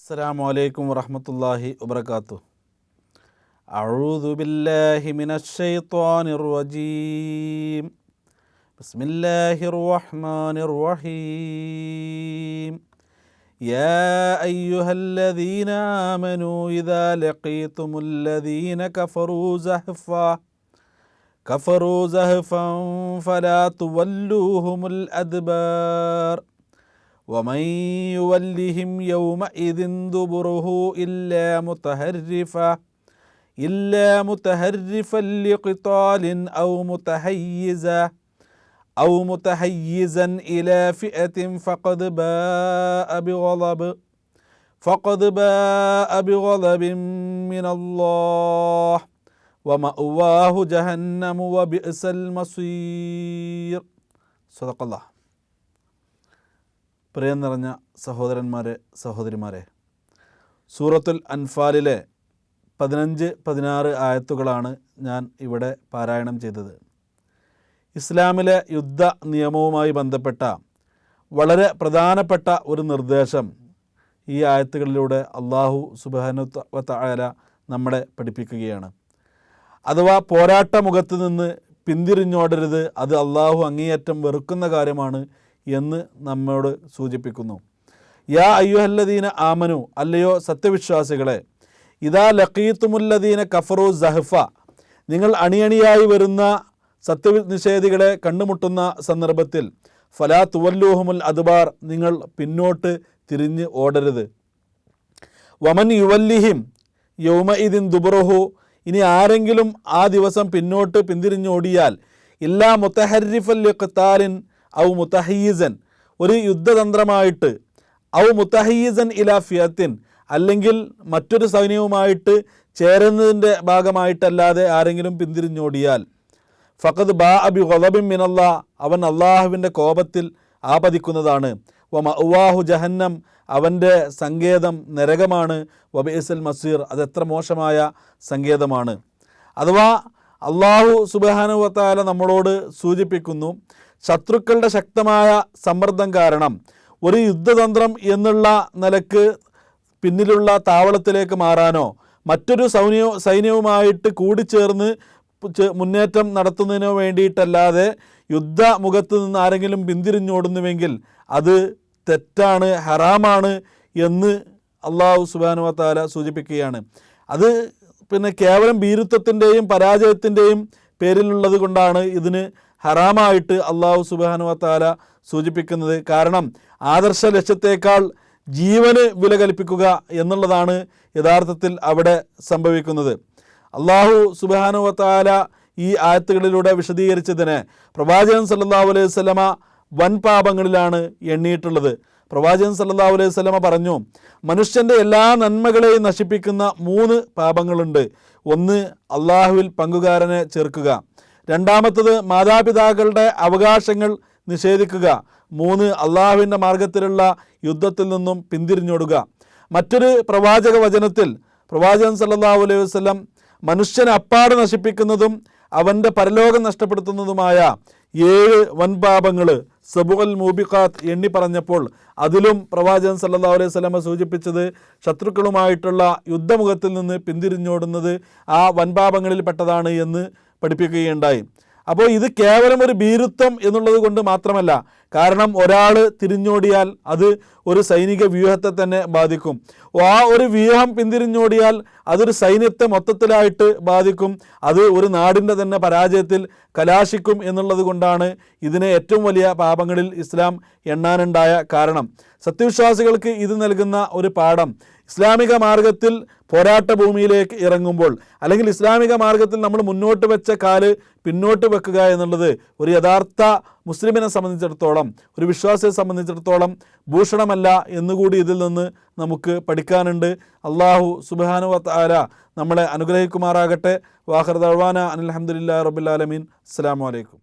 السلام عليكم ورحمة الله وبركاته. أعوذ بالله من الشيطان الرجيم. بسم الله الرحمن الرحيم. يا أيها الذين آمنوا إذا لقيتم الذين كفروا زحفا فلا تولوهم الأدبار ومن يولهم يومئذ دبره إلا متحرفا لقتال أو متحيزا إلى فئة فقد باء بغضب من الله ومأواه جهنم وبئس المصير. صدق الله. പ്രിയം നിറഞ്ഞ സഹോദരന്മാരെ സഹോദരിമാരെ, സൂറത്തുൽ അൻഫാലിലെ 15-16 ആയത്തുകളാണ് ഞാൻ ഇവിടെ പാരായണം ചെയ്തത്. ഇസ്ലാമിലെ യുദ്ധ നിയമവുമായി ബന്ധപ്പെട്ട വളരെ പ്രധാനപ്പെട്ട ഒരു നിർദ്ദേശം ഈ ആയത്തുകളിലൂടെ അള്ളാഹു സുബ്ഹാനഹു വ തആല നമ്മളെ പഠിപ്പിക്കുകയാണ്. അഥവാ പോരാട്ടമുഖത്ത് നിന്ന് പിന്തിരിഞ്ഞോടരുത്, അത് അള്ളാഹു അങ്ങേയറ്റം വെറുക്കുന്ന കാര്യമാണ് എന്ന് നമ്മോട് സൂചിപ്പിക്കുന്നു. യാ അയ്യുഹല്ലദീന ആമനു, അല്ലയോ സത്യവിശ്വാസികളെ, ഇദാ ലഖീതുമുല്ലദീന കഫറു സഹഫ, നിങ്ങൾ അണിയണിയായി വരുന്ന സത്യനിഷേധികളെ കണ്ടുമുട്ടുന്ന സന്ദർഭത്തിൽ ഫലാ തുവല്ലൂഹുമുൽ അദ്ബാർ, നിങ്ങൾ പിന്നോട്ട് തിരിഞ്ഞ് ഓടരുത്. വമൻ യുവല്ലിഹിം യൗമഇദിൻ ദുബറഹു, ഇനി ആരെങ്കിലും ആ ദിവസം പിന്നോട്ട് പിന്തിരിഞ്ഞോടിയാൽ ഇല്ലാ മുതഹർരിഫൻ ലിഖ്താലിൻ ഔ മുതഹയ്യിസൻ, ഒരു യുദ്ധതന്ത്രമായിട്ട്, ഔ മുതഹയ്യിസൻ ഇലാ ഫിയത്തിൻ, അല്ലെങ്കിൽ മറ്റൊരു സൈന്യവുമായിട്ട് ചേരുന്നതിൻ്റെ ഭാഗമായിട്ടല്ലാതെ ആരെങ്കിലും പിന്തിരിഞ്ഞോടിയാൽ ഫഖദ് ബാഅ ബിഗളബിൻ മിനല്ലാഹ്, അവൻ അള്ളാഹുവിൻ്റെ കോപത്തിൽ ആപതിക്കുന്നതാണ്. വമഅവാഹു ജഹന്നം, അവൻ്റെ സങ്കേതം നരകമാണ്. വബിഇസൽ മസീർ, അതെത്ര മോശമായ സങ്കേതമാണ്. അഥവാ അള്ളാഹു സുബ്ഹാനഹു വ തആല നമ്മളോട് സൂചിപ്പിക്കുന്നു, ശത്രുക്കളുടെ ശക്തമായ സമ്മർദ്ദം കാരണം ഒരു യുദ്ധതന്ത്രം എന്നുള്ള നിലക്ക് പിന്നിലുള്ള താവളത്തിലേക്ക് മാറാനോ മറ്റൊരു സൈന്യവുമായിട്ട് കൂടിച്ചേർന്ന് മുന്നേറ്റം നടത്തുന്നതിനോ വേണ്ടിയിട്ടല്ലാതെ യുദ്ധമുഖത്ത് നിന്ന് ആരെങ്കിലും പിന്തിരിഞ്ഞോടുന്നുവെങ്കിൽ അത് തെറ്റാണ്, ഹറാമാണ് എന്ന് അള്ളാഹു സുബ്ഹാനഹു വ തആല സൂചിപ്പിക്കുകയാണ്. അത് കേവലം ഭീരുത്വത്തിൻ്റെയും പരാജയത്തിൻ്റെയും പേരിലുള്ളത് കൊണ്ടാണ് ഇതിന് ഹറാമായിട്ട് അള്ളാഹു സുബ്ഹാനഹു വ തആല സൂചിപ്പിക്കുന്നത്. കാരണം ആദർശ ലക്ഷ്യത്തേക്കാൾ ജീവന് വില കൽപ്പിക്കുക എന്നുള്ളതാണ് യഥാർത്ഥത്തിൽ അവിടെ സംഭവിക്കുന്നത്. അള്ളാഹു സുബ്ഹാനഹു വ തആല ഈ ആയത്തുകളിലൂടെ വിശദീകരിച്ചതിന് പ്രവാചകൻ സല്ലല്ലാഹു അലൈഹി വസല്ലമ വൻ പാപങ്ങളിലാണ് എണ്ണിയിട്ടുള്ളത്. പ്രവാചകൻ സല്ലല്ലാഹു അലൈഹി വസല്ലമ പറഞ്ഞു, മനുഷ്യൻ്റെ എല്ലാ നന്മകളെയും നശിപ്പിക്കുന്ന 3 പാപങ്ങളുണ്ട്. ഒന്ന്, അള്ളാഹുവിൽ പങ്കുകാരനെ ചേർക്കുക. രണ്ടാമത്തത്, മാതാപിതാക്കളുടെ അവകാശങ്ങൾ നിഷേധിക്കുക. 3, അള്ളാഹുവിൻ്റെ മാർഗത്തിലുള്ള യുദ്ധത്തിൽ നിന്നും പിന്തിരിഞ്ഞോടുക. മറ്റൊരു പ്രവാചക വചനത്തിൽ പ്രവാചകൻ സല്ലല്ലാഹു അലൈഹി വസല്ലം മനുഷ്യനെ അപ്പാടെ നശിപ്പിക്കുന്നതും അവൻ്റെ പരലോകം നഷ്ടപ്പെടുത്തുന്നതുമായ 7 വൻപാപങ്ങൾ സബുൽ മൂബിഖാത്ത് എണ്ണി പറഞ്ഞപ്പോൾ അതിലും പ്രവാചകൻ സല്ലല്ലാഹു അലൈഹി വസല്ലം സൂചിപ്പിച്ചത് ശത്രുക്കളുമായിട്ടുള്ള യുദ്ധമുഖത്തിൽ നിന്ന് പിന്തിരിഞ്ഞോടുന്നത് ആ വൻപാപങ്ങളിൽ പെട്ടതാണ് എന്ന് പഠിപ്പിക്കുകയുണ്ടായി. അപ്പോൾ ഇത് കേവലം ഒരു ഭീരുത്വം എന്നുള്ളത് കൊണ്ട് മാത്രമല്ല, കാരണം ഒരാൾ തിരിഞ്ഞോടിയാൽ അത് ഒരു സൈനിക വ്യൂഹത്തെ തന്നെ ബാധിക്കും. ആ ഒരു വ്യൂഹം പിന്തിരിഞ്ഞോടിയാൽ അതൊരു സൈന്യത്തെ മൊത്തത്തിലായിട്ട് ബാധിക്കും. അത് ഒരു നാടിൻ്റെ തന്നെ പരാജയത്തിൽ കലാശിക്കും എന്നുള്ളത് കൊണ്ടാണ് ഇതിനെ ഏറ്റവും വലിയ പാപങ്ങളിൽ ഇസ്ലാം എണ്ണാനുണ്ടായ കാരണം. സത്യവിശ്വാസികൾക്ക് ഇത് നൽകുന്ന ഒരു പാഠം, ഇസ്ലാമിക മാർഗത്തിൽ പോരാട്ട ഭൂമിയിലേക്ക് ഇറങ്ങുമ്പോൾ, അല്ലെങ്കിൽ ഇസ്ലാമിക മാർഗത്തിൽ നമ്മൾ മുന്നോട്ട് വെച്ച കാല് പിന്നോട്ട് വെക്കുക എന്നുള്ളത് ഒരു യഥാർത്ഥ മുസ്ലിമിനെ സംബന്ധിച്ചിടത്തോളം, ഒരു വിശ്വാസിയെ സംബന്ധിച്ചിടത്തോളം ഭൂഷണമല്ല എന്നുകൂടി ഇതിൽ നിന്ന് നമുക്ക് പഠിക്കാനുണ്ട്. അള്ളാഹു സുബ്ഹാനഹു വ തആല നമ്മളെ അനുഗ്രഹിക്കുമാറാകട്ടെ. വാഖിറു ദഅ്വാനാ അനിൽ ഹംദുലില്ലാഹി റബ്ബിൽ ആലമീൻ. അസ്സലാമു അലൈക്കും.